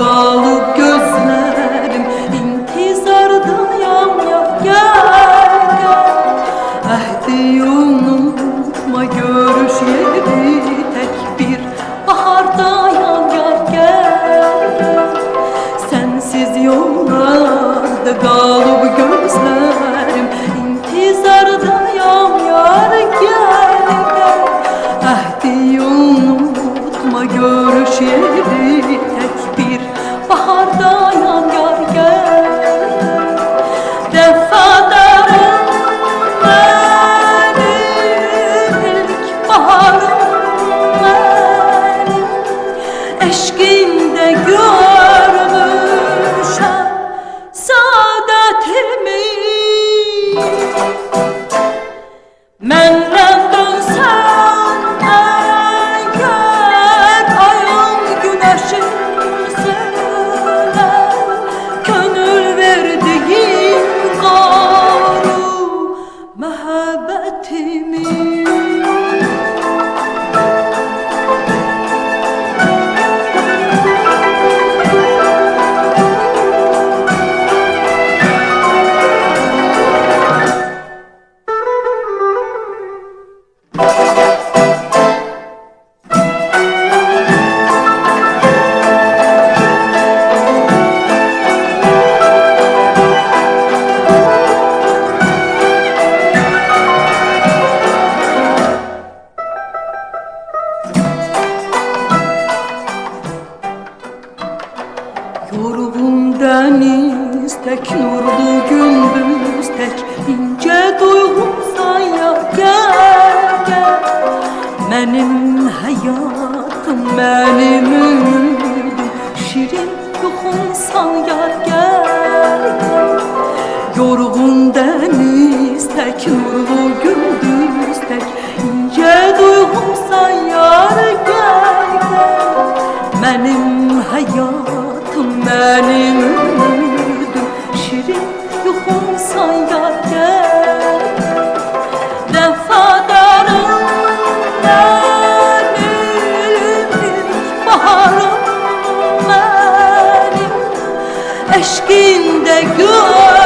kalıp gözlerim intizardayam ya. Gel gel ahdi unutma, görüş yeri tek bir bahardayam ya. Gel gel sensiz yollarda kalıp gözlerim intizardayam yar. Gel gel ahdi unutma, görüş yeri tek bir bahardayam yar. Gel defadarım benim, ilk baharım benim, eşkinde görmüşem saadetimi. Menden dönsen eğer ayın güneşin söyler, gönül verdiğim garu mehabbetimi. Yorgun deniz tek, nurlu gündüz tek, ince duygumsan ya. Gel gel benim hayatım, benim ümidim, şirin yuhumsan ya. Gel gel yorgun deniz tek, nurlu gündüz tek, ince duygumsan yar. Gel gel benim hayatım, benim ümidim, şirin yuhumsan ya. Gel defadarım benim, ilk baharım benim, eşkinde gör